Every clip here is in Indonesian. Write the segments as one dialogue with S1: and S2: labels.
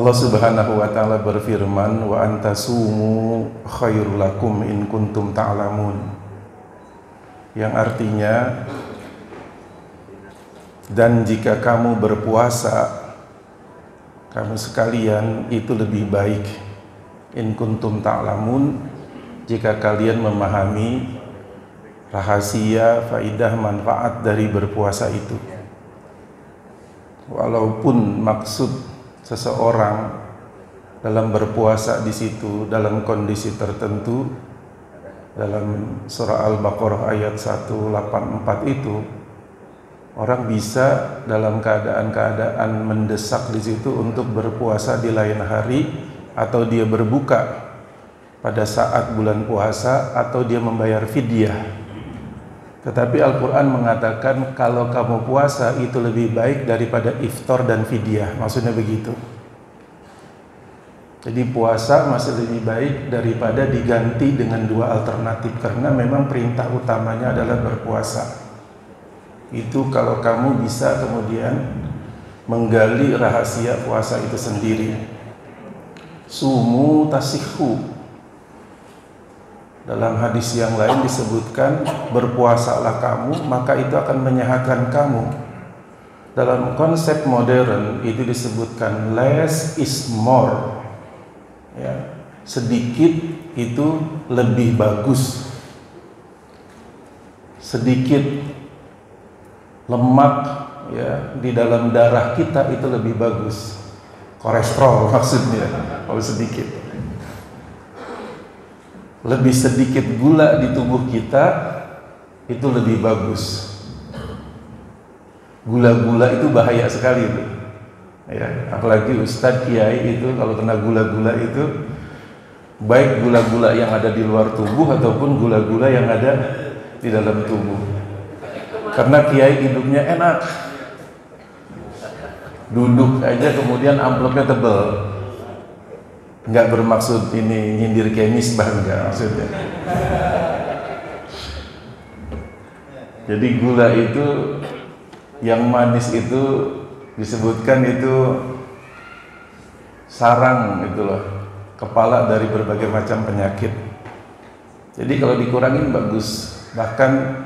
S1: Allah Subhanahu wa taala berfirman, wa antasumu khairul lakum in kuntum ta'lamun. Yang artinya, dan jika kamu berpuasa, kamu sekalian itu lebih baik, in kuntum ta'lamun, jika kalian memahami rahasia, faidah, manfaat dari berpuasa itu. Walaupun maksud seseorang dalam berpuasa di situ dalam kondisi tertentu, dalam surah Al-Baqarah ayat 184 itu, orang bisa dalam keadaan-keadaan mendesak di situ untuk berpuasa di lain hari, atau dia berbuka pada saat bulan puasa, atau dia membayar fidyah. Tetapi Al-Quran mengatakan kalau kamu puasa itu lebih baik daripada iftar dan fidyah. Maksudnya begitu. Jadi puasa masih lebih baik daripada diganti dengan dua alternatif, karena memang perintah utamanya adalah berpuasa. Itu kalau kamu bisa kemudian menggali rahasia puasa itu sendiri. Sumu tasihhu. Dalam hadis yang lain disebutkan, berpuasalah kamu, maka itu akan menyehatkan kamu. Dalam konsep modern itu disebutkan less is more. Ya, sedikit itu lebih bagus. Sedikit lemak ya di dalam darah kita itu lebih bagus. Kolesterol maksudnya, kalau sedikit. Lebih sedikit gula di tubuh kita itu lebih bagus. Gula-gula itu bahaya sekali itu. Ya, apalagi ustadz kiai itu kalau kena gula-gula itu, baik gula-gula yang ada di luar tubuh ataupun gula-gula yang ada di dalam tubuh. Karena kiai hidupnya enak, duduk aja kemudian amplopnya tebal. Enggak bermaksud ini nyindir kayak misbah, enggak maksudnya. Jadi gula itu yang manis itu disebutkan itu sarang itu loh, kepala dari berbagai macam penyakit. Jadi kalau dikurangin bagus. Bahkan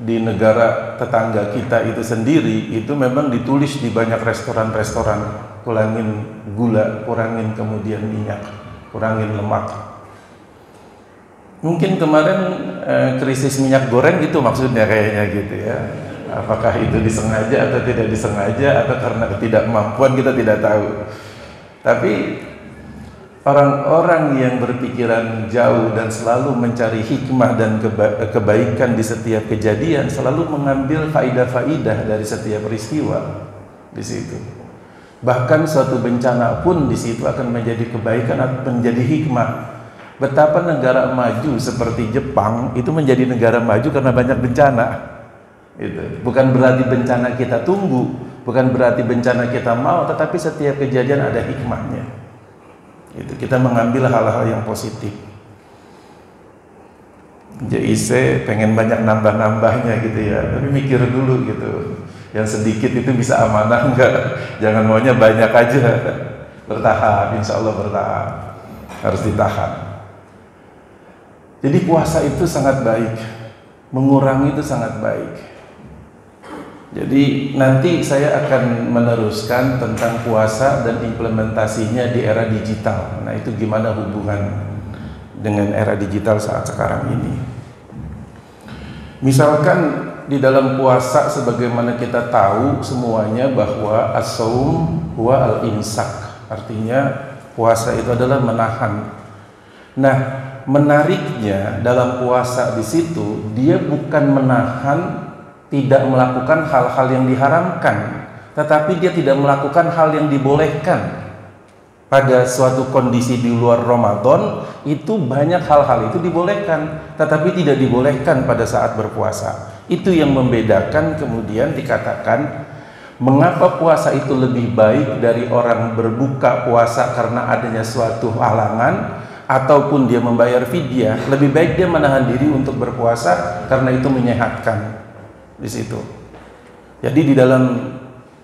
S1: di negara tetangga kita itu sendiri itu memang ditulis di banyak restoran-restoran, kurangin gula, kurangin kemudian minyak, kurangin lemak. Mungkin kemarin krisis minyak goreng itu maksudnya kayaknya gitu ya. Apakah itu disengaja atau tidak disengaja, atau karena ketidakmampuan, kita tidak tahu. Tapi orang-orang yang berpikiran jauh dan selalu mencari hikmah dan kebaikan di setiap kejadian, selalu mengambil faidah-faidah dari setiap peristiwa di situ. Bahkan suatu bencana pun di situ akan menjadi kebaikan atau menjadi hikmah. Betapa negara maju seperti Jepang itu menjadi negara maju karena banyak bencana. Itu bukan berarti bencana kita tunggu, bukan berarti bencana kita mau, tetapi setiap kejadian ada hikmahnya. Itu kita mengambil hal-hal yang positif. JIC pengen banyak nambah-nambahnya gitu ya, tapi mikir dulu gitu. Yang sedikit itu bisa amanah enggak? Jangan maunya banyak aja. Bertahap, insya Allah bertahap. Harus ditahan. Jadi puasa itu sangat baik, mengurangi itu sangat baik. Jadi nanti saya akan meneruskan tentang puasa dan implementasinya di era digital. Nah, itu gimana hubungan dengan era digital saat sekarang ini. Misalkan di dalam puasa, sebagaimana kita tahu semuanya bahwa as-saum huwa al-imsak, artinya puasa itu adalah menahan. Nah, menariknya dalam puasa di situ dia bukan menahan, tidak melakukan hal-hal yang diharamkan, tetapi dia tidak melakukan hal yang dibolehkan. Pada suatu kondisi di luar Ramadan itu banyak hal-hal itu dibolehkan, tetapi tidak dibolehkan pada saat berpuasa. Itu yang membedakan, kemudian dikatakan mengapa puasa itu lebih baik dari orang berbuka puasa karena adanya suatu halangan, ataupun dia membayar fidyah. Lebih baik dia menahan diri untuk berpuasa karena itu menyehatkan di situ. Jadi di dalam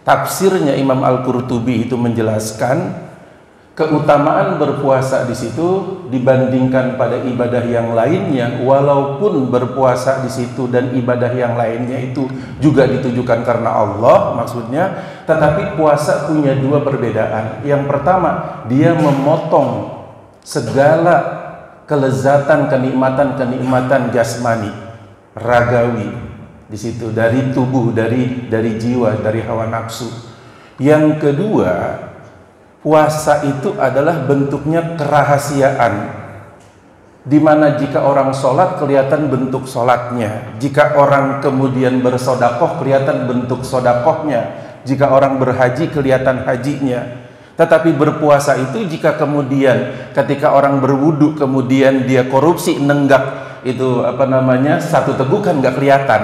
S1: tafsirnya Imam Al-Qurtubi itu menjelaskan keutamaan berpuasa di situ dibandingkan pada ibadah yang lainnya, walaupun berpuasa di situ dan ibadah yang lainnya itu juga ditujukan karena Allah maksudnya, tetapi puasa punya dua perbedaan. Yang pertama, dia memotong segala kelezatan, kenikmatan jasmani, ragawi di situ, dari tubuh, dari jiwa, dari hawa nafsu. Yang kedua, puasa itu adalah bentuknya kerahasiaan, di mana jika orang sholat kelihatan bentuk sholatnya, jika orang kemudian bersodakoh kelihatan bentuk sodakohnya, jika orang berhaji kelihatan hajinya. Tetapi berpuasa itu jika kemudian ketika orang berwudu kemudian dia korupsi, nenggak itu satu tegukan nggak kelihatan,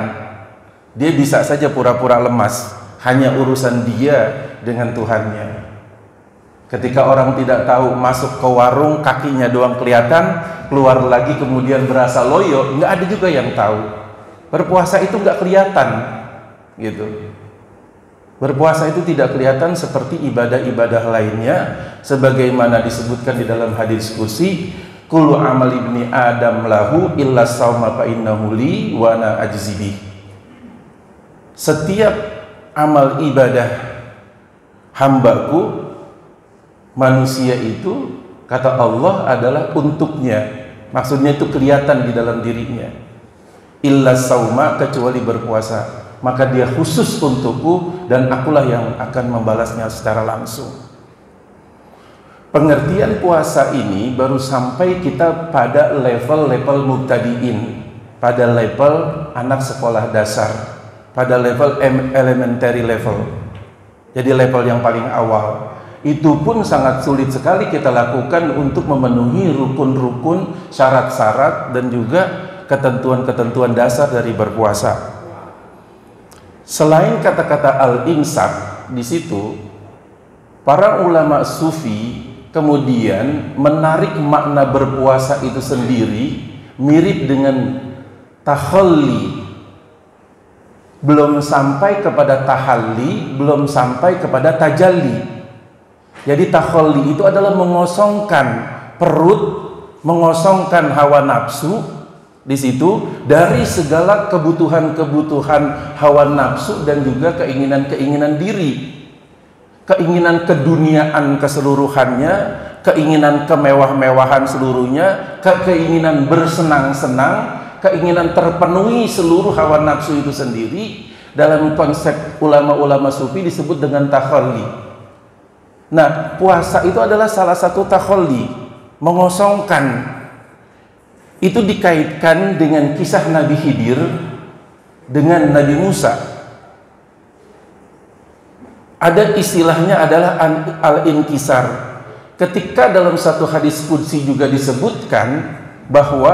S1: dia bisa saja pura-pura lemas, hanya urusan dia dengan Tuhannya. Ketika orang tidak tahu, masuk ke warung kakinya doang kelihatan, keluar lagi kemudian berasa loyo, nggak ada juga yang tahu. Berpuasa itu nggak kelihatan, gitu. Berpuasa itu tidak kelihatan seperti ibadah-ibadah lainnya, sebagaimana disebutkan di dalam hadis qudsi, kullu amal ibni adam lahu illa sauma fa innahu li wa ana ajzi bih. Setiap amal ibadah hambaku, manusia itu, kata Allah, adalah untuknya. Maksudnya itu kelihatan di dalam dirinya. Illa sauma, kecuali berpuasa, maka dia khusus untukku dan akulah yang akan membalasnya secara langsung. Pengertian puasa ini baru sampai kita pada level-level mubtadiin, pada level anak sekolah dasar, pada level elementary level. Jadi level yang paling awal. Itu pun sangat sulit sekali kita lakukan untuk memenuhi rukun-rukun, syarat-syarat, dan juga ketentuan-ketentuan dasar dari berpuasa. Selain kata-kata al-imsak di situ, para ulama sufi kemudian menarik makna berpuasa itu sendiri mirip dengan takhalli. Belum sampai kepada tahalli, belum sampai kepada tajalli. Jadi takhalli itu adalah mengosongkan perut, mengosongkan hawa nafsu di situ dari segala kebutuhan-kebutuhan hawa nafsu dan juga keinginan-keinginan diri, keinginan keduniaan keseluruhannya, keinginan kemewah-mewahan seluruhnya, keinginan bersenang-senang, keinginan terpenuhi seluruh hawa nafsu itu sendiri. Dalam konsep ulama-ulama sufi disebut dengan takhalli. Nah, puasa itu adalah salah satu takhalli, mengosongkan. Itu dikaitkan dengan kisah Nabi Khidir dengan Nabi Musa. Ada istilahnya adalah al-inkisar. Ketika dalam satu hadis qudsi juga disebutkan bahwa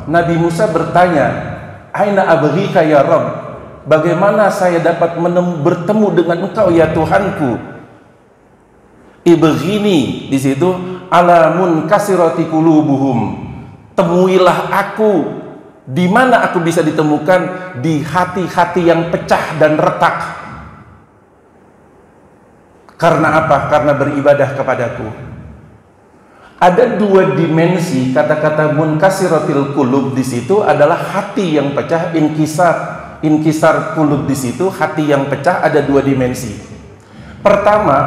S1: Nabi Musa bertanya, "Aina abghika ya Rabb?" Bagaimana saya dapat bertemu dengan Engkau ya Tuhanku? Ibghini di situ alamun kasirati qulubuhum. Temuilah aku. Di mana aku bisa ditemukan? Di hati-hati yang pecah dan retak. Karena apa? Karena beribadah kepadaku. Ada dua dimensi kata-kata munkasiratil qulub di situ adalah hati yang pecah, inkisar qulub di situ, hati yang pecah ada dua dimensi. Pertama,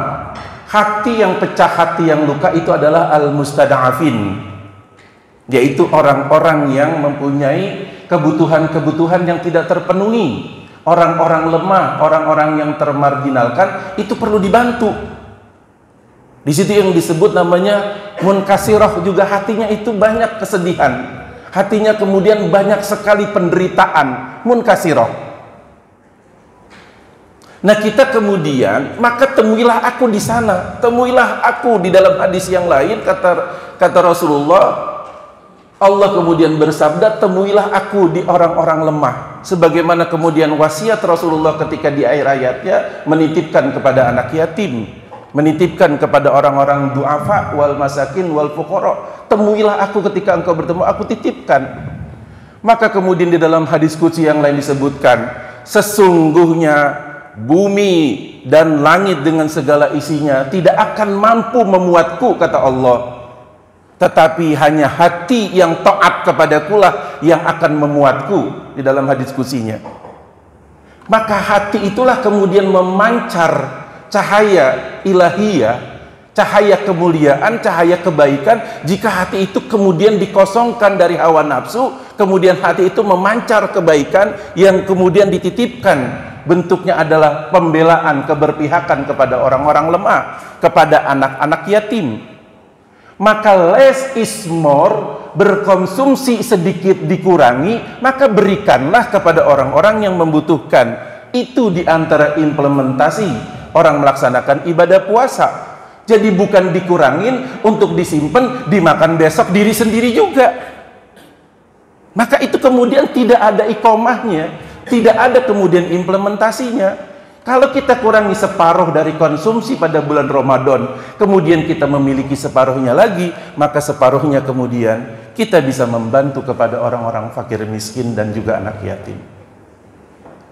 S1: hati yang pecah, hati yang luka itu adalah al-mustada'afin, yaitu orang-orang yang mempunyai kebutuhan-kebutuhan yang tidak terpenuhi, orang-orang lemah, orang-orang yang termarginalkan, itu perlu dibantu. Di situ yang disebut namanya munkasirah, juga hatinya itu banyak kesedihan, hatinya kemudian banyak sekali penderitaan, munkasirah. Nah, kita kemudian, maka temuilah aku di sana, temuilah aku. Di dalam hadis yang lain kata Rasulullah, Allah kemudian bersabda, temuilah aku di orang-orang lemah. Sebagaimana kemudian wasiat Rasulullah ketika di akhir ayatnya menitipkan kepada anak yatim, menitipkan kepada orang-orang du'afa wal masakin wal fuqara, temuilah aku ketika engkau bertemu, aku titipkan. Maka kemudian di dalam hadis qudsi yang lain disebutkan, sesungguhnya bumi dan langit dengan segala isinya tidak akan mampu memuatku, kata Allah. Tetapi hanya hati yang taat kepadakulah yang akan memuatku, di dalam hadis kutsinya. Maka hati itulah kemudian memancar cahaya ilahiyah, cahaya kemuliaan, cahaya kebaikan. Jika hati itu kemudian dikosongkan dari hawa nafsu, kemudian hati itu memancar kebaikan yang kemudian dititipkan, bentuknya adalah pembelaan, keberpihakan kepada orang-orang lemah, kepada anak-anak yatim. Maka less is more, berkonsumsi sedikit dikurangi, maka berikanlah kepada orang-orang yang membutuhkan. Itu diantara implementasi orang melaksanakan ibadah puasa. Jadi bukan dikurangin untuk disimpan, dimakan besok diri sendiri juga. Maka itu kemudian tidak ada iqomahnya, tidak ada kemudian implementasinya. Kalau kita kurangi separuh dari konsumsi pada bulan Ramadan, kemudian kita memiliki separuhnya lagi, maka separuhnya kemudian kita bisa membantu kepada orang-orang fakir miskin dan juga anak yatim.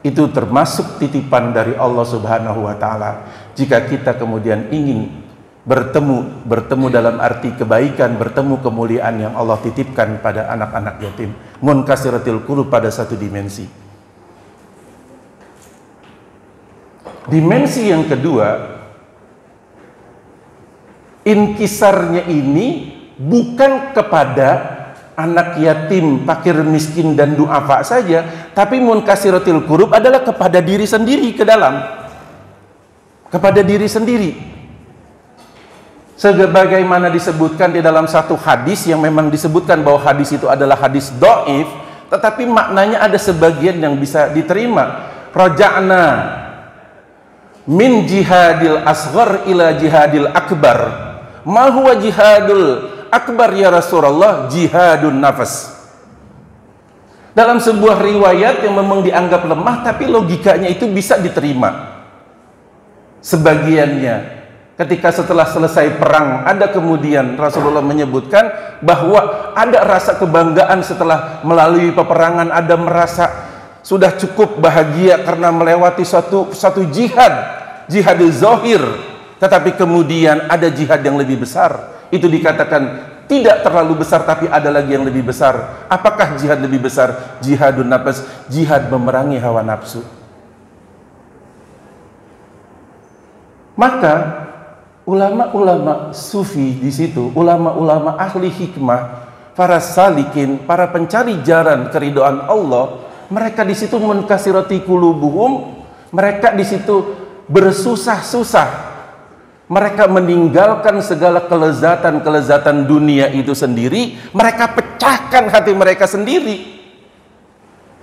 S1: Itu termasuk titipan dari Allah Subhanahu wa Ta'ala. Jika kita kemudian ingin bertemu dalam arti kebaikan, bertemu kemuliaan yang Allah titipkan pada anak-anak yatim, munkasiratil qulub, pada satu dimensi. Dimensi yang kedua, inkisarnya ini bukan kepada anak yatim, fakir miskin dan duafa saja, tapi munkasiratil qulub adalah kepada diri sendiri, kepada diri sendiri. Sebagaimana disebutkan di dalam satu hadis yang memang disebutkan bahwa hadis itu adalah hadis dhaif, tetapi maknanya ada sebagian yang bisa diterima. Raja'na min jihadil asghar ila jihadil akbar. Ma huwa jihadul akbar ya Rasulullah? Jihadun nafas. Dalam sebuah riwayat yang memang dianggap lemah, tapi logikanya itu bisa diterima sebagiannya. Ketika setelah selesai perang, ada kemudian Rasulullah menyebutkan bahwa ada rasa kebanggaan setelah melalui peperangan, ada merasa sudah cukup bahagia karena melewati satu jihad zahir, tetapi kemudian ada jihad yang lebih besar. Itu dikatakan tidak terlalu besar, tapi ada lagi yang lebih besar. Apakah jihad lebih besar? Jihadun nafas, jihad memerangi hawa nafsu. Maka ulama-ulama sufi di situ, ulama-ulama ahli hikmah, para salikin, para pencari jalan keridhaan Allah, mereka di situ munkasirati qulubuhum, mereka di situ bersusah-susah. Mereka meninggalkan segala kelezatan-kelezatan dunia itu sendiri, mereka pecahkan hati mereka sendiri.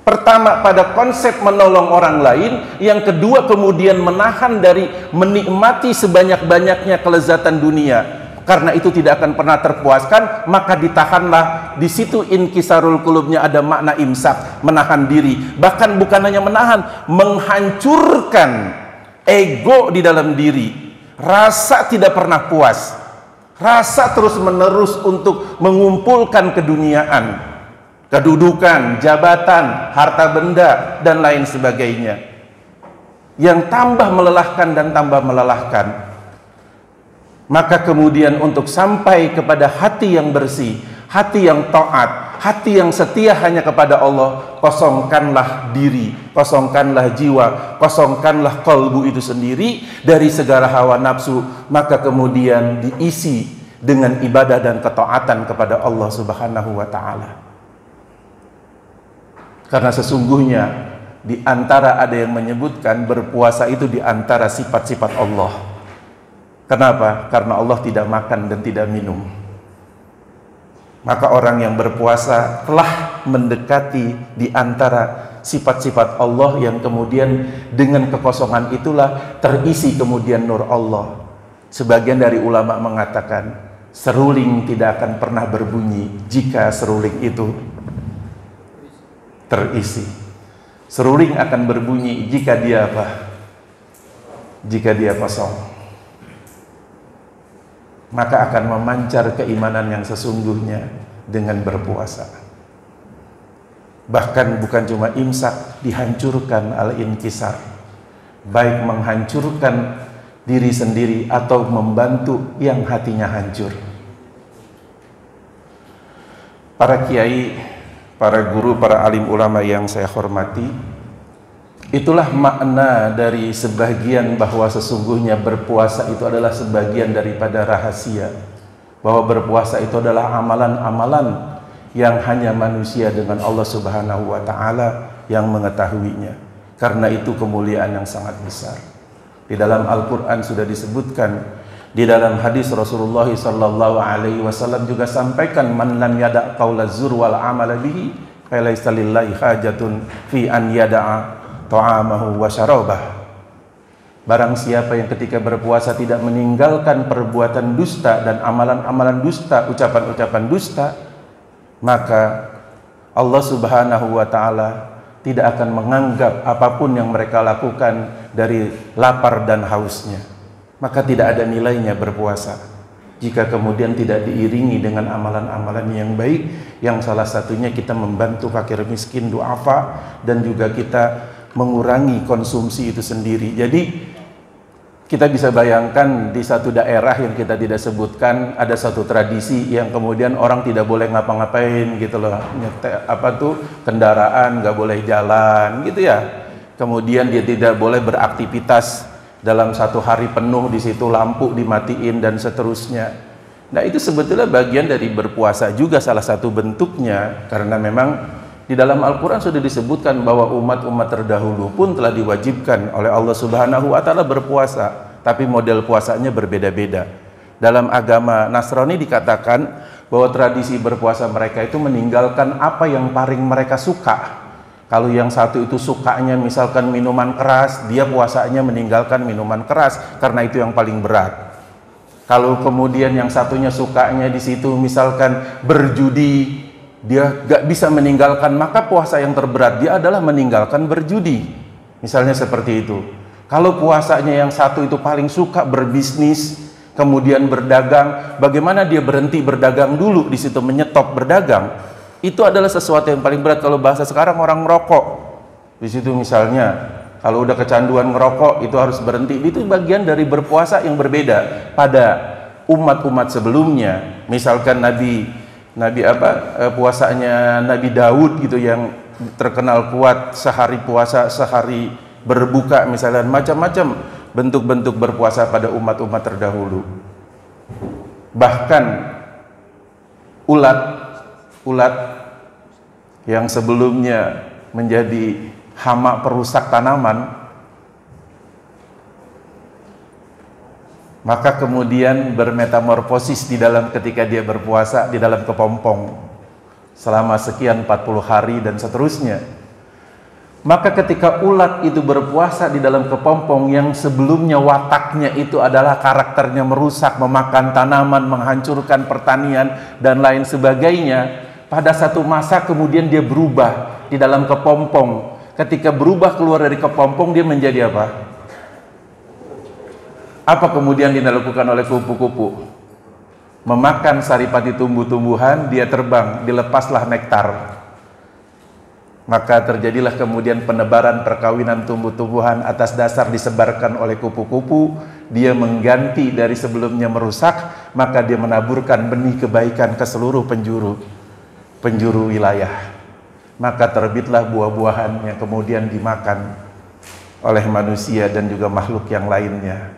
S1: Pertama pada konsep menolong orang lain, yang kedua kemudian menahan dari menikmati sebanyak-banyaknya kelezatan dunia. Karena itu tidak akan pernah terpuaskan, maka ditahanlah. Di situ inkisarul qulubnya ada makna imsak, menahan diri. Bahkan bukan hanya menahan, menghancurkan ego di dalam diri. Rasa tidak pernah puas, rasa terus menerus untuk mengumpulkan keduniaan, kedudukan, jabatan, harta benda, dan lain sebagainya, yang tambah melelahkan dan tambah melelahkan. Maka kemudian untuk sampai kepada hati yang bersih, hati yang taat, hati yang setia hanya kepada Allah, kosongkanlah diri, kosongkanlah jiwa, kosongkanlah kalbu itu sendiri dari segala hawa nafsu, maka kemudian diisi dengan ibadah dan ketaatan kepada Allah Subhanahu wa Ta'ala. Karena sesungguhnya di antara ada yang menyebutkan berpuasa itu di antara sifat-sifat Allah. Kenapa? Karena Allah tidak makan dan tidak minum. Maka orang yang berpuasa telah mendekati di antara sifat-sifat Allah yang kemudian dengan kekosongan itulah terisi kemudian nur Allah. Sebagian dari ulama mengatakan seruling tidak akan pernah berbunyi jika seruling itu terisi. Seruling akan berbunyi jika dia apa? Jika dia kosong. Maka akan memancar keimanan yang sesungguhnya dengan berpuasa. Bahkan bukan cuma imsak, dihancurkan al-inkisar. baik menghancurkan diri sendiri atau membantu yang hatinya hancur. Para kiai, para guru, para alim ulama yang saya hormati, itulah makna dari sebagian bahwa sesungguhnya berpuasa itu adalah sebagian daripada rahasia, bahwa berpuasa itu adalah amalan-amalan yang hanya manusia dengan Allah Subhanahu wa Ta'ala yang mengetahuinya. Karena itu kemuliaan yang sangat besar. Di dalam Al-Quran sudah disebutkan, di dalam hadis Rasulullah sallallahu alaihi wasallam juga sampaikan, man lam yada' qaula zur wal amala bihi falaysa lillahi hajatun fi an yada'a ta'amahu wa syarabah. Barang siapa yang ketika berpuasa tidak meninggalkan perbuatan dusta dan amalan-amalan dusta, ucapan-ucapan dusta, maka Allah Subhanahu wa Ta'ala tidak akan menganggap apapun yang mereka lakukan dari lapar dan hausnya. Maka tidak ada nilainya berpuasa jika kemudian tidak diiringi dengan amalan-amalan yang baik, yang salah satunya kita membantu fakir miskin, du'afa, dan juga kita mengurangi konsumsi itu sendiri. Jadi kita bisa bayangkan di satu daerah yang kita tidak sebutkan ada satu tradisi yang kemudian orang tidak boleh ngapa-ngapain gitu loh, kendaraan nggak boleh jalan gitu ya. Kemudian dia tidak boleh beraktivitas dalam satu hari penuh, di situ lampu dimatiin dan seterusnya. Nah, itu sebetulnya bagian dari berpuasa juga, salah satu bentuknya, karena memang di dalam Al-Quran sudah disebutkan bahwa umat-umat terdahulu pun telah diwajibkan oleh Allah Subhanahu wa Ta'ala berpuasa, tapi model puasanya berbeda-beda. Dalam agama Nasrani dikatakan bahwa tradisi berpuasa mereka itu meninggalkan apa yang paling mereka suka. Kalau yang satu itu sukanya misalkan minuman keras, dia puasanya meninggalkan minuman keras karena itu yang paling berat. Kalau kemudian yang satunya sukanya di situ misalkan berjudi, dia gak bisa meninggalkan, maka puasa yang terberat dia adalah meninggalkan berjudi. Misalnya seperti itu. Kalau puasanya yang satu itu paling suka berbisnis, kemudian berdagang, bagaimana dia berhenti berdagang dulu di situ, menyetop berdagang? Itu adalah sesuatu yang paling berat. Kalau bahasa sekarang orang ngerokok di situ misalnya, kalau udah kecanduan ngerokok itu harus berhenti. Itu bagian dari berpuasa yang berbeda pada umat-umat sebelumnya. Misalkan puasanya Nabi Daud gitu yang terkenal kuat, sehari puasa sehari berbuka misalnya, macam-macam bentuk-bentuk berpuasa pada umat-umat terdahulu. Bahkan ulat yang sebelumnya menjadi hama perusak tanaman, maka kemudian bermetamorfosis di dalam ketika dia berpuasa di dalam kepompong selama sekian 40 hari dan seterusnya. Maka ketika ulat itu berpuasa di dalam kepompong yang sebelumnya wataknya itu adalah karakternya merusak, memakan tanaman, menghancurkan pertanian dan lain sebagainya, pada satu masa kemudian dia berubah di dalam kepompong. Ketika berubah keluar dari kepompong, dia menjadi apa? Apa kemudian dilakukan oleh kupu-kupu? Memakan saripati tumbuh-tumbuhan, dia terbang, dilepaslah nektar. Maka terjadilah kemudian penebaran perkawinan tumbuh-tumbuhan atas dasar disebarkan oleh kupu-kupu. Dia mengganti dari sebelumnya merusak, maka dia menaburkan benih kebaikan ke seluruh penjuru wilayah. Maka terbitlah buah-buahan yang kemudian dimakan oleh manusia dan juga makhluk yang lainnya.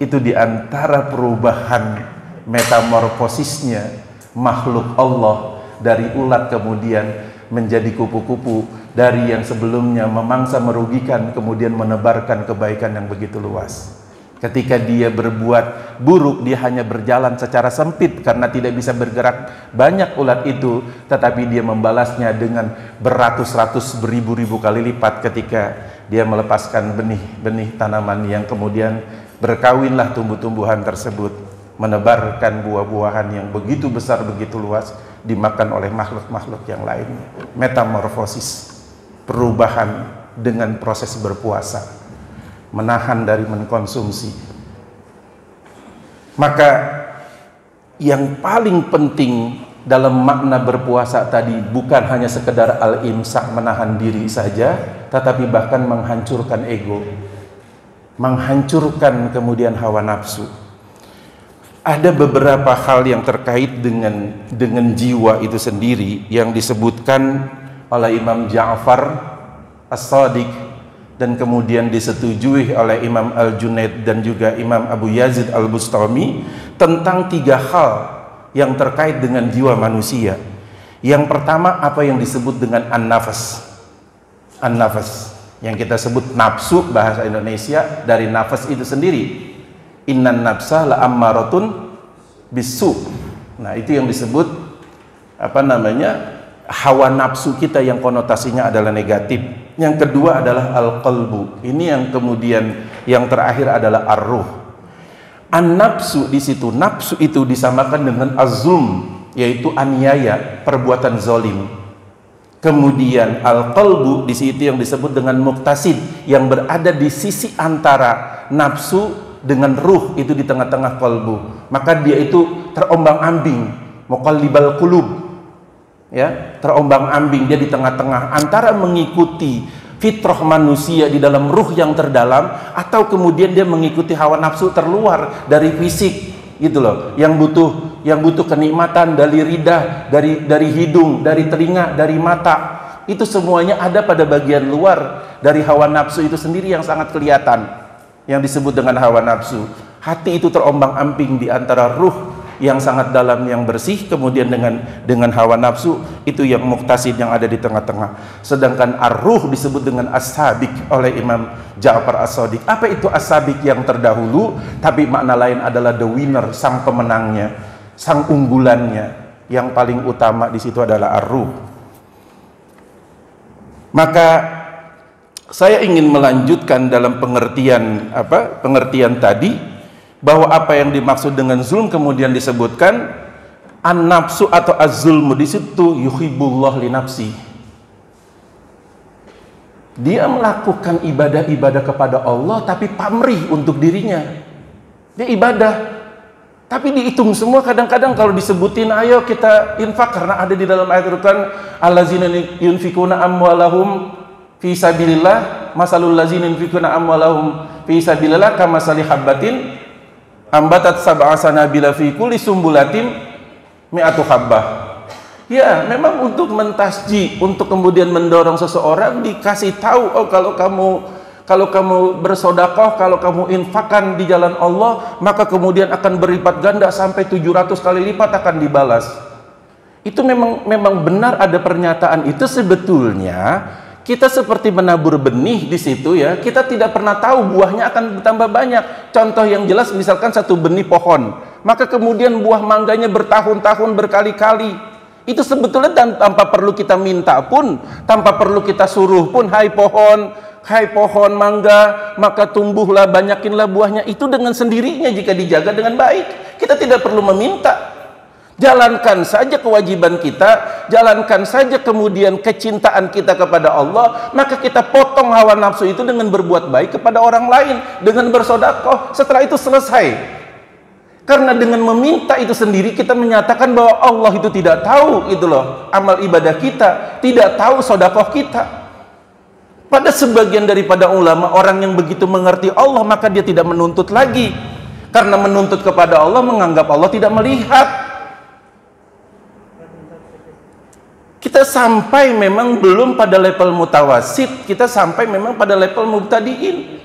S1: Itu diantara perubahan metamorfosisnya makhluk Allah dari ulat kemudian menjadi kupu-kupu, dari yang sebelumnya memangsa merugikan kemudian menebarkan kebaikan yang begitu luas. Ketika dia berbuat buruk, dia hanya berjalan secara sempit karena tidak bisa bergerak banyak ulat itu, tetapi dia membalasnya dengan beratus-ratus, beribu-ribu kali lipat ketika dia melepaskan benih-benih tanaman yang kemudian berkawinlah tumbuh-tumbuhan tersebut, menebarkan buah-buahan yang begitu besar, begitu luas, dimakan oleh makhluk-makhluk yang lainnya. Metamorfosis, perubahan dengan proses berpuasa, menahan dari mengkonsumsi. Maka yang paling penting dalam makna berpuasa tadi bukan hanya sekedar al-imsak, menahan diri saja, tetapi bahkan menghancurkan ego. menghancurkan kemudian hawa nafsu. Ada beberapa hal yang terkait dengan jiwa itu sendiri yang disebutkan oleh Imam Ja'far As-Shadiq dan kemudian disetujui oleh Imam Al-Junaid dan juga Imam Abu Yazid Al-Bustami tentang 3 hal yang terkait dengan jiwa manusia. Yang pertama, apa yang disebut dengan an-nafas. An-nafas yang kita sebut nafsu bahasa Indonesia dari nafas itu sendiri. Innan nafsa la ammaratun bisu. Nah, itu yang disebut hawa nafsu kita yang konotasinya adalah negatif. Yang kedua adalah al-qalbu. Ini yang kemudian yang terakhir adalah ar-ruh. An-nafsu di situ, nafsu itu disamakan dengan az-zulm, yaitu aniaya, perbuatan zalim. Kemudian al-qalbu di situ yang disebut dengan muqtasid, yang berada di sisi antara nafsu dengan ruh, itu di tengah-tengah kalbu. Maka dia itu terombang-ambing, muqallibal qulub. Ya, terombang-ambing, dia di tengah-tengah antara mengikuti fitrah manusia di dalam ruh yang terdalam atau kemudian dia mengikuti hawa nafsu terluar dari fisik, gitu loh. Yang butuh kenikmatan dari lidah, dari hidung, dari telinga, dari mata. Itu semuanya ada pada bagian luar dari hawa nafsu itu sendiri yang sangat kelihatan. Yang disebut dengan hawa nafsu. Hati itu terombang-ambing di antara ruh yang sangat dalam yang bersih, kemudian dengan hawa nafsu itu yang muqtasid yang ada di tengah-tengah. Sedangkan ar-ruh disebut dengan as-sabiq oleh Imam Ja'far As-Shadiq. Apa itu as-sabiq? Yang terdahulu, tapi makna lain adalah the winner, sang pemenangnya, sang unggulannya. Yang paling utama di situ adalah ar-ruh. Maka saya ingin melanjutkan dalam pengertian tadi, bahwa apa yang dimaksud dengan zulm kemudian disebutkan an-nafsu atau az-zulmu di situ yuhibbullah li nafsi. Dia melakukan ibadah-ibadah kepada Allah tapi pamrih untuk dirinya. Dia ibadah tapi dihitung semua. Kadang-kadang kalau disebutin ayo kita infak, karena ada di dalam ayat Al-Qur'an allazina yunfikuna amwalahum fi sabilillah masalul ladzina yunfikuna amwalahum fi sabilillah kamasali habbatin ambatat sab'a sanabila fi kulli sumbulatin mi'atu habbah. Ya, memang untuk mentasji, untuk kemudian mendorong seseorang dikasih tahu, oh kalau kamu bersedekah, kalau kamu infakkan di jalan Allah, maka kemudian akan berlipat ganda sampai 700 kali lipat akan dibalas. Itu memang benar ada pernyataan itu. Sebetulnya kita seperti menabur benih di situ ya, kita tidak pernah tahu buahnya akan bertambah banyak. Contoh yang jelas misalkan satu benih pohon, maka kemudian buah mangganya bertahun-tahun, berkali-kali. Itu sebetulnya tanpa perlu kita minta pun, tanpa perlu kita suruh pun, hai pohon mangga, maka tumbuhlah, banyakinlah buahnya. Itu dengan sendirinya jika dijaga dengan baik. Kita tidak perlu meminta. Jalankan saja kewajiban kita, jalankan saja kemudian kecintaan kita kepada Allah, maka kita potong hawa nafsu itu dengan berbuat baik kepada orang lain, dengan bersedekah. Setelah itu selesai. Karena dengan meminta itu sendiri kita menyatakan bahwa Allah itu tidak tahu itu loh amal ibadah kita, tidak tahu sedekah kita. Pada sebagian daripada ulama, orang yang begitu mengerti Allah maka dia tidak menuntut lagi. Karena menuntut kepada Allah menganggap Allah tidak melihat. Kita sampai memang belum pada level mutawasid, kita sampai memang pada level mubtadiin.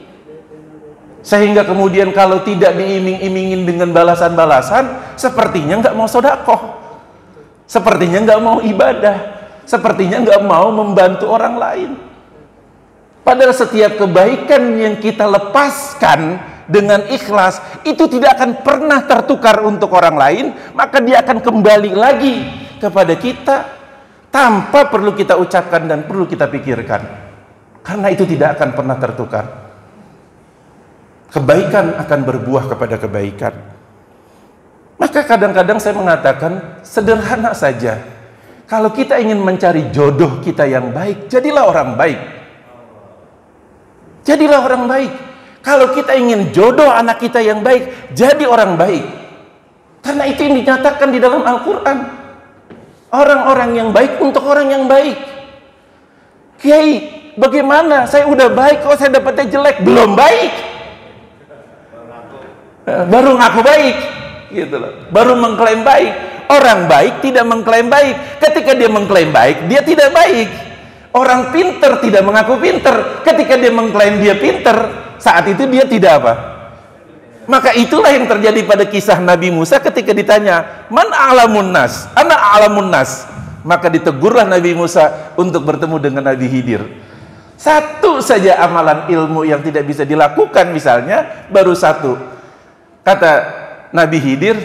S1: Sehingga kemudian kalau tidak diiming-imingin dengan balasan-balasan, sepertinya nggak mau sedekah, sepertinya nggak mau ibadah, sepertinya nggak mau membantu orang lain. Padahal setiap kebaikan yang kita lepaskan dengan ikhlas, itu tidak akan pernah tertukar untuk orang lain, maka dia akan kembali lagi kepada kita tanpa perlu kita ucapkan dan perlu kita pikirkan, karena itu tidak akan pernah tertukar. Kebaikan akan berbuah kepada kebaikan. Maka kadang-kadang saya mengatakan sederhana saja, kalau kita ingin mencari jodoh kita yang baik, jadilah orang baik. Jadilah orang baik. Kalau kita ingin jodoh anak kita yang baik, jadi orang baik. Karena itu yang dinyatakan di dalam Al-Quran. Orang-orang yang baik untuk orang yang baik. Kiai, bagaimana? Saya udah baik kok saya dapatnya jelek. Belum baik. baru ngaku baik, gitu loh. Baru mengklaim baik. Orang baik tidak mengklaim baik. Ketika dia mengklaim baik, dia tidak baik. Orang pinter tidak mengaku pinter. Ketika dia mengklaim dia pinter, saat itu dia tidak apa? Maka itulah yang terjadi pada kisah Nabi Musa ketika ditanya, "Man a'lamun nas?" "Ana a'lamun nas." Maka ditegurlah Nabi Musa untuk bertemu dengan Nabi Khidir. Satu saja amalan ilmu yang tidak bisa dilakukan, misalnya baru satu. Kata Nabi Khidir,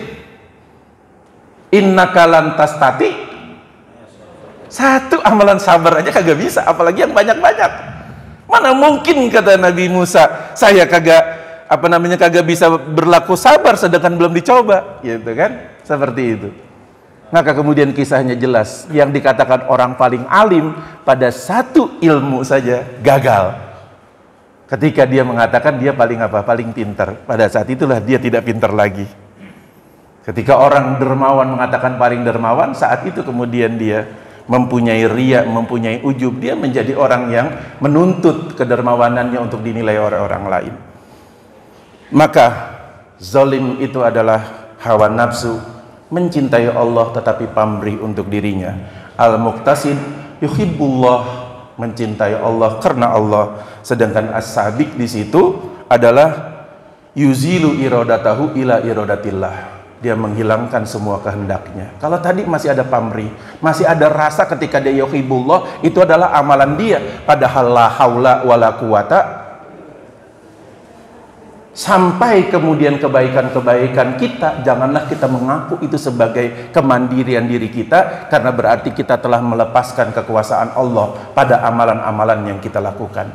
S1: "Innaka lan tastati." Satu amalan sabar aja kagak bisa, apalagi yang banyak-banyak. Mana mungkin, kata Nabi Musa, saya kagak bisa berlaku sabar sedangkan belum dicoba, gitu kan? Seperti itu. Maka kemudian kisahnya jelas, yang dikatakan orang paling alim pada satu ilmu saja gagal. Ketika dia mengatakan dia paling paling pintar, pada saat itulah dia tidak pintar lagi. Ketika orang dermawan mengatakan paling dermawan, saat itu kemudian dia mempunyai riya, mempunyai ujub, dia menjadi orang yang menuntut kedermawanannya untuk dinilai oleh orang lain. Maka zalim itu adalah hawa nafsu, mencintai Allah tetapi pamrih untuk dirinya. Al-muqtasid yuhibbullah, mencintai Allah karena Allah. Sedangkan as-sabiq di situ adalah yuzilu iradatahu ila iradatillah, dia menghilangkan semua kehendaknya. Kalau tadi masih ada pamrih, masih ada rasa ketika dia yuhibbullah, itu adalah amalan dia, padahal la haula wala quwata. Sampai kemudian kebaikan-kebaikan kita, janganlah kita mengaku itu sebagai kemandirian diri kita, karena berarti kita telah melepaskan kekuasaan Allah pada amalan-amalan yang kita lakukan.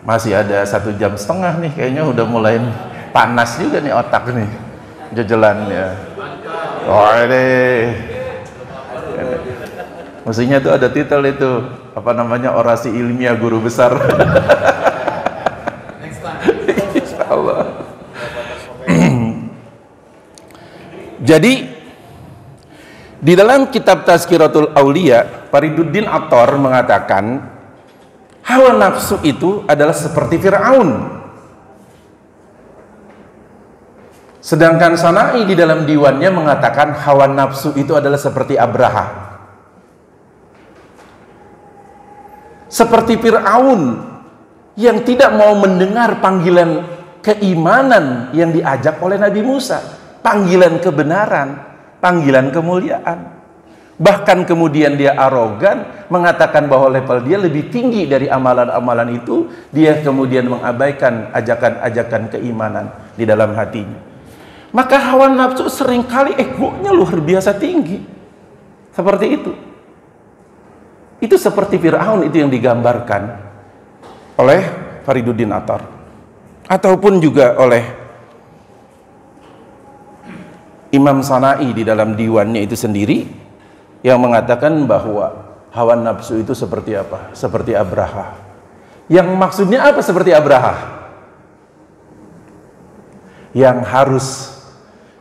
S1: Masih ada 1,5 jam nih, kayaknya udah mulai panas juga nih otak nih jajalannya. Oh ini mestinya tuh ada titel itu, apa namanya, orasi ilmiah guru besar. Insyaallah. Jadi di dalam kitab Tazkiratul Aulia, Fariduddin Attar mengatakan hawa nafsu itu adalah seperti Fir'aun. Sedangkan Sana'i di dalam diwannya mengatakan hawa nafsu itu adalah seperti Abraha. Seperti Fir'aun yang tidak mau mendengar panggilan keimanan yang diajak oleh Nabi Musa, panggilan kebenaran, panggilan kemuliaan. Bahkan kemudian dia arogan, mengatakan bahwa level dia lebih tinggi dari amalan-amalan itu. Dia kemudian mengabaikan ajakan-ajakan keimanan di dalam hatinya. Maka hawa nafsu seringkali egonya luar biasa tinggi. Seperti itu. Itu seperti Fir'aun itu yang digambarkan oleh Fariduddin Attar. Ataupun juga oleh Imam Sana'i di dalam diwannya itu sendiri, yang mengatakan bahwa hawa nafsu itu seperti apa? Seperti Abraha. Yang maksudnya apa seperti Abraha? Yang harus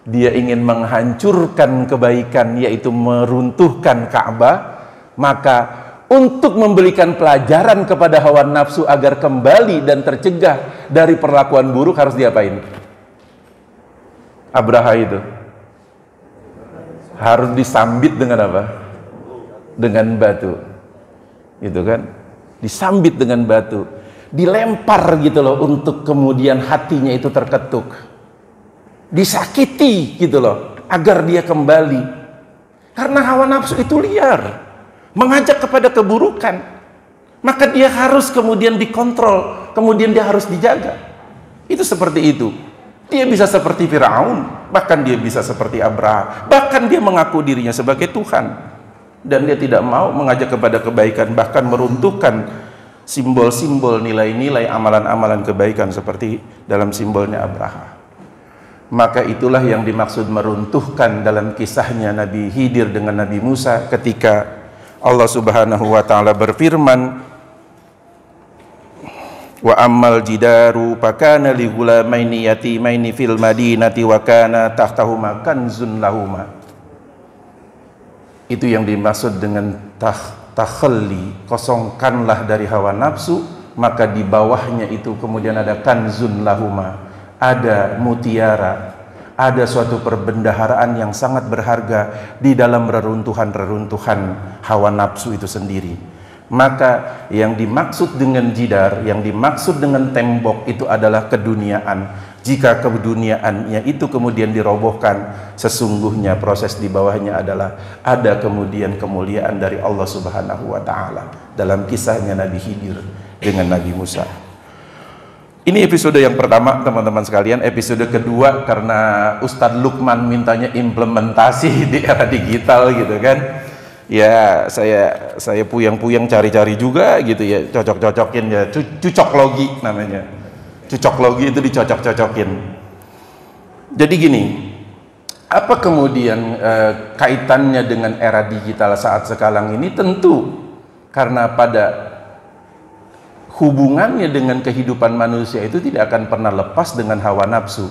S1: dia ingin menghancurkan kebaikan, yaitu meruntuhkan Ka'bah, maka untuk memberikan pelajaran kepada hawa nafsu agar kembali dan tercegah dari perlakuan buruk, harus diapain? Abraha itu harus disambit dengan apa? Dengan batu, gitu kan? Disambit dengan batu, dilempar gitu loh, untuk kemudian hatinya itu terketuk, disakiti gitu loh, agar dia kembali. Karena hawa nafsu itu liar, mengajak kepada keburukan, maka dia harus kemudian dikontrol, kemudian dia harus dijaga. Itu seperti itu. Dia bisa seperti Fir'aun, bahkan dia bisa seperti Abraha, bahkan dia mengaku dirinya sebagai Tuhan, dan dia tidak mau mengajak kepada kebaikan, bahkan meruntuhkan simbol-simbol, nilai-nilai, amalan-amalan kebaikan seperti dalam simbolnya Abraha. Maka itulah yang dimaksud meruntuhkan dalam kisahnya Nabi Khidir dengan Nabi Musa, ketika Allah Subhanahu wa ta'ala berfirman, wa ammal jidaru fakana li ghulamaini yatimaini fil madinati wa kana tahtahuma kanzun lahuma. Itu yang dimaksud dengan takhalli, kosongkanlah dari hawa nafsu maka di bawahnya itu kemudian ada kanzun lahuma, ada mutiara, ada suatu perbendaharaan yang sangat berharga di dalam reruntuhan-reruntuhan hawa nafsu itu sendiri. Maka yang dimaksud dengan jidar, yang dimaksud dengan tembok itu adalah keduniaan. Jika keduniaannya itu kemudian dirobohkan, sesungguhnya proses di bawahnya adalah ada kemudian kemuliaan dari Allah Subhanahu wa Ta'ala. Dalam kisahnya Nabi Khidir dengan Nabi Musa. Ini episode yang pertama, teman-teman sekalian. Episode kedua karena Ustadz Lukman mintanya implementasi di era digital gitu kan. Ya saya puyang-puyang cari-cari juga gitu ya, cocok-cocokin ya, cucok logi namanya. Cucok logi itu dicocok-cocokin. Jadi gini, apa kemudian kaitannya dengan era digital saat sekarang ini? Tentu karena pada hubungannya dengan kehidupan manusia itu tidak akan pernah lepas dengan hawa nafsu,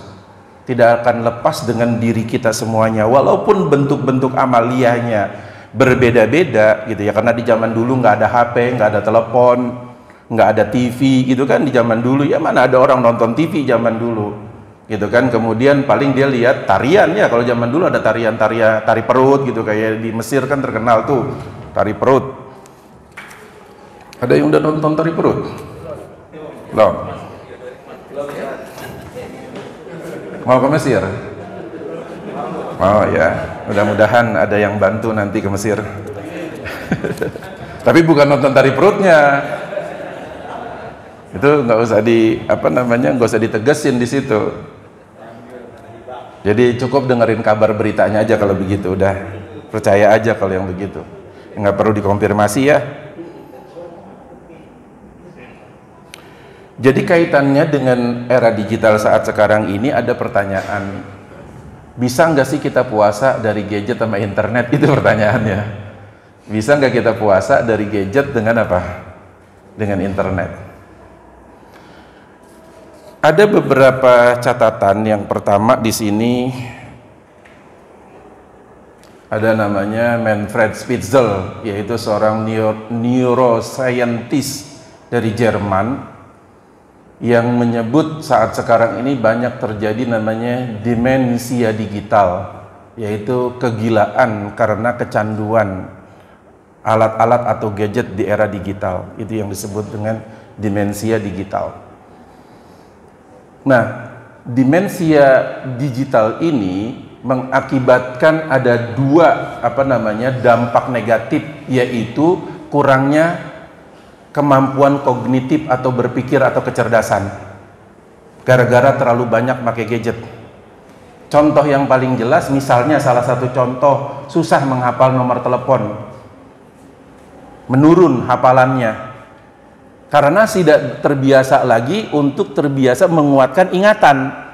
S1: tidak akan lepas dengan diri kita semuanya, walaupun bentuk-bentuk amaliyahnya berbeda-beda gitu ya. Karena di zaman dulu nggak ada HP, nggak ada telepon, nggak ada TV gitu kan di zaman dulu. Ya mana ada orang nonton TV zaman dulu gitu kan. Kemudian paling dia lihat tarian ya. Kalau zaman dulu ada tari perut gitu, kayak di Mesir kan terkenal tuh tari perut. Ada yang udah nonton tari perut? Belum? Mau ke Mesir? Oh ya, mudah-mudahan ada yang bantu nanti ke Mesir. Tapi bukan nonton tari perutnya. Itu nggak usah nggak usah ditegesin di situ. Jadi cukup dengerin kabar beritanya aja kalau begitu, udah percaya aja kalau yang begitu, nggak perlu dikonfirmasi ya. Jadi kaitannya dengan era digital saat sekarang ini ada pertanyaan, bisa nggak sih kita puasa dari gadget sama internet? Itu pertanyaannya. Bisa nggak kita puasa dari gadget dengan apa? Dengan internet. Ada beberapa catatan. Yang pertama di sini ada namanya Manfred Spitzel, yaitu seorang neuroscientist dari Jerman yang menyebut saat sekarang ini banyak terjadi namanya demensia digital, yaitu kegilaan karena kecanduan alat-alat atau gadget di era digital. Itu yang disebut dengan demensia digital. Nah, demensia digital ini mengakibatkan ada dua dampak negatif, yaitu kurangnya kemampuan kognitif atau berpikir atau kecerdasan gara-gara terlalu banyak pakai gadget. Contoh yang paling jelas, misalnya salah satu contoh, susah menghafal nomor telepon, menurun hafalannya karena tidak terbiasa lagi untuk terbiasa menguatkan ingatan.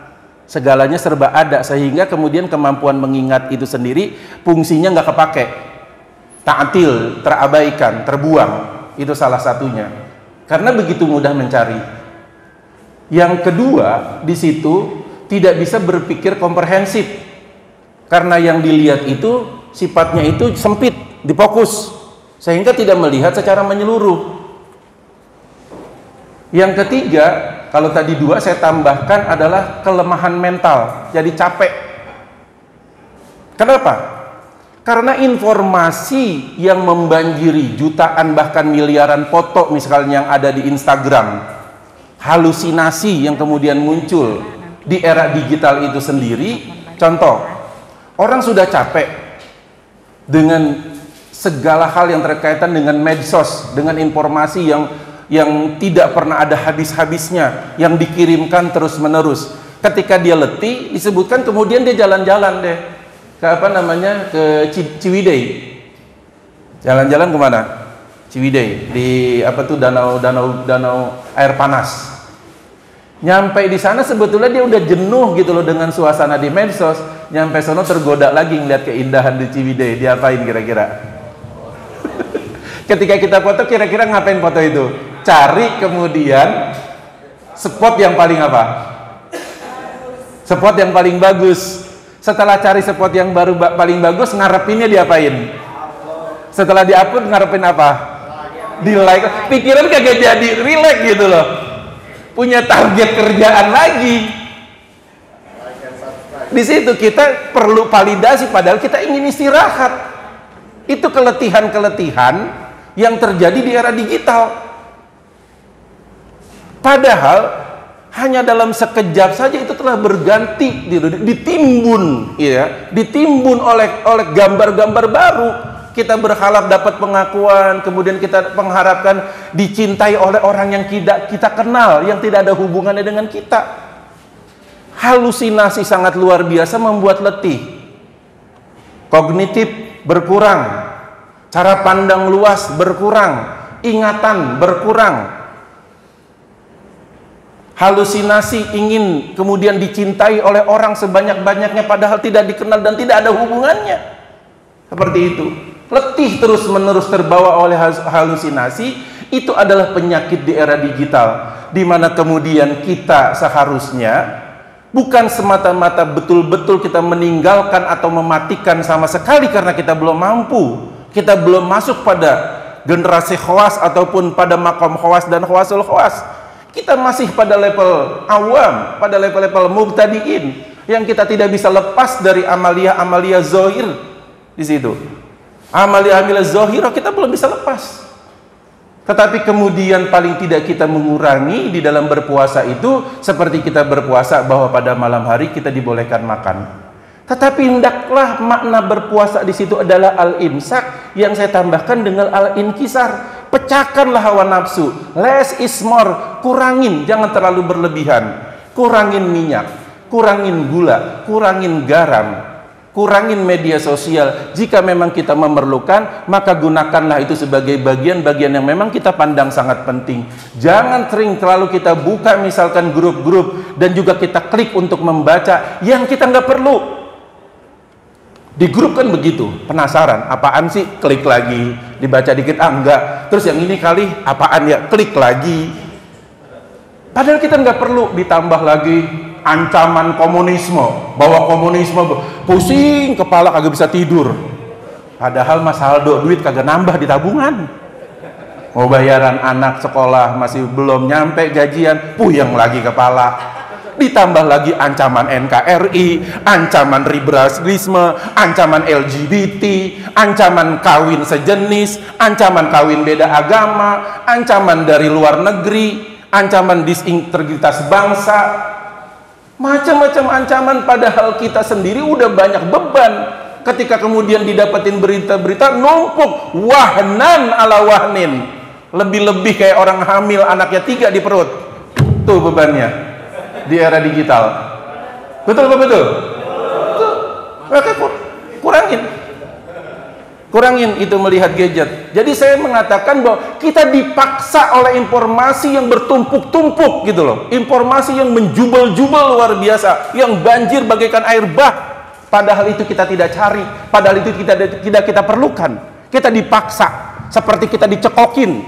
S1: Segalanya serba ada, sehingga kemudian kemampuan mengingat itu sendiri fungsinya nggak kepake, ta'til, terabaikan, terbuang. Itu salah satunya karena begitu mudah mencari. Yang kedua, di situ tidak bisa berpikir komprehensif karena yang dilihat itu sifatnya itu sempit, difokus, sehingga tidak melihat secara menyeluruh. Yang ketiga, kalau tadi dua saya tambahkan adalah kelemahan mental, jadi capek. Kenapa? Karena informasi yang membanjiri jutaan bahkan miliaran foto misalnya yang ada di Instagram, halusinasi yang kemudian muncul di era digital itu sendiri. Contoh, orang sudah capek dengan segala hal yang terkaitan dengan medsos, dengan informasi yang tidak pernah ada habis-habisnya, yang dikirimkan terus-menerus. Ketika dia letih, disebutkan kemudian dia jalan-jalan deh ke ke Ciwidey. Jalan-jalan kemana? Ciwidey, di danau air panas. Nyampe di sana sebetulnya dia udah jenuh gitu loh dengan suasana di medsos. Nyampe sono tergoda lagi ngeliat keindahan di Ciwidey. Diapain kira-kira? Ketika kita foto, kira-kira ngapain foto itu? Cari kemudian spot yang paling apa? Spot yang paling bagus. Setelah cari spot yang paling bagus, ngarepinnya diapain? Setelah diupload ngarepin apa? Di like, pikiran kagak jadi relax gitu loh. Punya target kerjaan lagi. Di situ kita perlu validasi padahal kita ingin istirahat. Itu keletihan-keletihan yang terjadi di era digital. Padahal hanya dalam sekejap saja itu telah berganti, ditimbun, ya, ditimbun oleh gambar-gambar baru. Kita berharap dapat pengakuan, kemudian kita mengharapkan dicintai oleh orang yang tidak kita kenal, yang tidak ada hubungannya dengan kita. Halusinasi sangat luar biasa membuat letih. Kognitif berkurang, cara pandang luas berkurang, ingatan berkurang. Halusinasi ingin kemudian dicintai oleh orang sebanyak-banyaknya padahal tidak dikenal dan tidak ada hubungannya. Seperti itu. Letih terus-menerus terbawa oleh halusinasi. Itu adalah penyakit di era digital, di mana kemudian kita seharusnya bukan semata-mata betul-betul kita meninggalkan atau mematikan sama sekali karena kita belum mampu, kita belum masuk pada generasi khawas ataupun pada makom khawas dan khawasul khawas. Kita masih pada level awam, pada level-level mubtadiin yang kita tidak bisa lepas dari amalia-amalia zahir di situ. Amalia-amalia zahir kita belum bisa lepas. Tetapi kemudian paling tidak kita mengurangi di dalam berpuasa itu seperti kita berpuasa bahwa pada malam hari kita dibolehkan makan. Tetapi hendaklah makna berpuasa di situ adalah al-imsak yang saya tambahkan dengan al-inkisar. Pecahkanlah hawa nafsu. Less is more. Kurangin, jangan terlalu berlebihan. Kurangin minyak, kurangin gula, kurangin garam, kurangin media sosial. Jika memang kita memerlukan, maka gunakanlah itu sebagai bagian-bagian yang memang kita pandang sangat penting. Jangan sering terlalu kita buka misalkan grup-grup dan juga kita klik untuk membaca yang kita nggak perlu. Di grup kan begitu, penasaran, apaan sih? Klik lagi, dibaca dikit, enggak. Terus yang ini kali, apaan ya? Klik lagi. Padahal kita nggak perlu, ditambah lagi ancaman komunisme, bahwa komunisme pusing kepala kagak bisa tidur. Padahal Mas Aldo duit kagak nambah di tabungan. Mau bayaran anak sekolah masih belum nyampe gajian, puyeng lagi kepala. Ditambah lagi ancaman NKRI, ancaman liberalisme, ancaman LGBT, ancaman kawin sejenis, ancaman kawin beda agama, ancaman dari luar negeri, ancaman disintegritas bangsa, macam-macam ancaman. Padahal kita sendiri udah banyak beban. Ketika kemudian didapetin berita-berita numpuk, wahnan ala wahnin, lebih-lebih kayak orang hamil anaknya 3 di perut. Tuh bebannya di era digital. Betul apa betul? Betul. Maka kurangin itu melihat gadget. Jadi saya mengatakan bahwa kita dipaksa oleh informasi yang bertumpuk-tumpuk gitu loh. Informasi yang menjubel-jubel luar biasa, yang banjir bagaikan air bah. Padahal itu kita tidak cari, padahal itu tidak kita perlukan. Kita dipaksa, seperti kita dicekokin,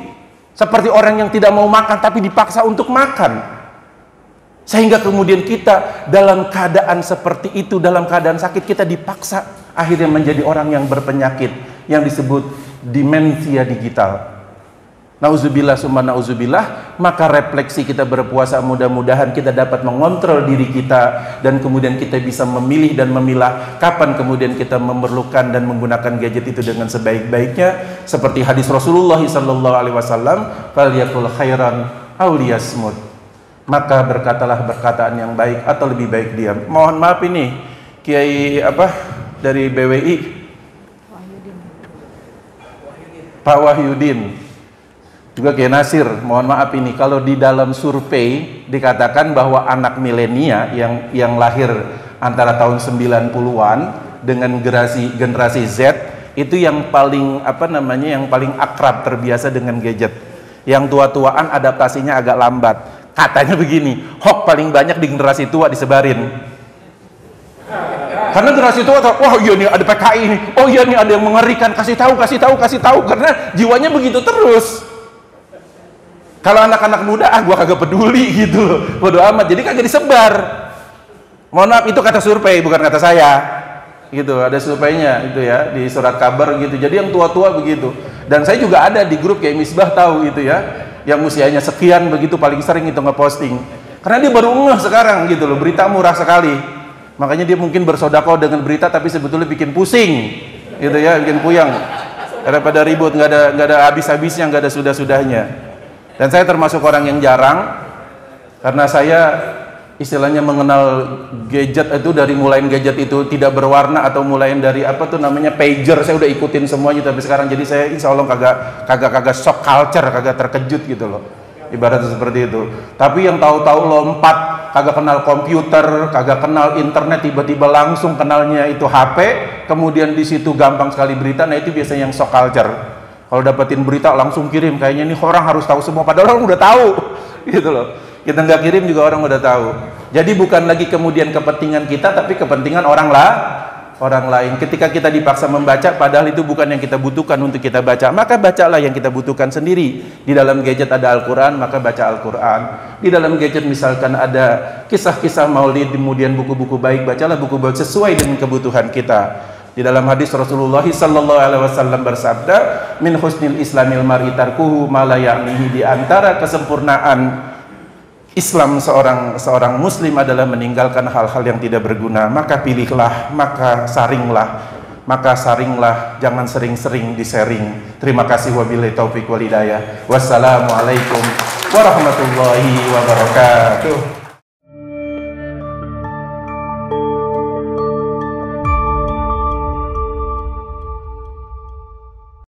S1: seperti orang yang tidak mau makan tapi dipaksa untuk makan. Sehingga kemudian kita dalam keadaan seperti itu, dalam keadaan sakit, kita dipaksa akhirnya menjadi orang yang berpenyakit yang disebut demensia digital. Nauzubillah summa nauzubillah. Maka refleksi kita berpuasa, mudah-mudahan kita dapat mengontrol diri kita dan kemudian kita bisa memilih dan memilah kapan kemudian kita memerlukan dan menggunakan gadget itu dengan sebaik-baiknya, seperti hadis Rasulullah SAW, falyakul khairan aw liyasmut. Maka berkatalah perkataan yang baik atau lebih baik diam. Mohon maaf ini Kiai dari BWI, Pak Wahyudin, juga Kiai Nasir. Mohon maaf ini kalau di dalam survei dikatakan bahwa anak milenia yang lahir antara tahun 90-an dengan generasi Z itu yang paling yang paling akrab terbiasa dengan gadget. Yang tua-tuaan adaptasinya agak lambat. Katanya begini, hoax paling banyak di generasi tua disebarin. Karena generasi tua tahu, wah iya nih ada PKI ini, oh iya nih ada yang mengerikan, kasih tahu, karena jiwanya begitu terus. Kalau anak-anak muda, gua kagak peduli gitu loh, bodo amat, jadi kagak disebar. Mohon maaf, itu kata survei, bukan kata saya. gitu, ada surveinya itu ya di surat kabar gitu. Jadi yang tua-tua begitu. Dan saya juga ada di grup kayak Misbah tahu gitu ya, yang usianya sekian begitu paling sering itu ngeposting. Karena dia baru ngeh sekarang gitu loh, berita murah sekali. Makanya dia mungkin bersedekah dengan berita tapi sebetulnya bikin pusing gitu ya, bikin puyeng. Daripada ribut nggak ada habis-habisnya, nggak ada sudah-sudahnya. Dan saya termasuk orang yang jarang, karena saya istilahnya mengenal gadget itu dari mulai gadget itu tidak berwarna atau mulai dari apa tuh namanya pager, saya udah ikutin semuanya tapi sekarang, jadi saya insya Allah kagak shock culture, kagak terkejut gitu loh, ibaratnya seperti itu. Tapi yang tahu-tahu lompat, kagak kenal komputer, kagak kenal internet, tiba-tiba langsung kenalnya itu HP, kemudian di situ gampang sekali berita, nah itu biasanya yang shock culture. Kalau dapetin berita langsung kirim, kayaknya ini orang harus tahu semua, padahal orang udah tahu gitu loh. Kita nggak kirim juga orang udah tahu. Jadi bukan lagi kemudian kepentingan kita, tapi kepentingan orang lain. Ketika kita dipaksa membaca, padahal itu bukan yang kita butuhkan untuk kita baca, maka bacalah yang kita butuhkan sendiri. Di dalam gadget ada Al-Quran, maka baca Al-Quran. Di dalam gadget misalkan ada kisah-kisah maulid, kemudian buku-buku baik, bacalah buku baik sesuai dengan kebutuhan kita. Di dalam hadis Rasulullah sallallahu alaihi wasallam bersabda, min husnil islamil mar'i tarkuhu ma la ya'nihi, di antara kesempurnaan Islam seorang muslim adalah meninggalkan hal-hal yang tidak berguna. Maka pilihlah, maka saringlah, jangan sering-sering di-sharing. Terima kasih, wabillahi taufiq wal hidayah. Wassalamualaikum warahmatullahi wabarakatuh.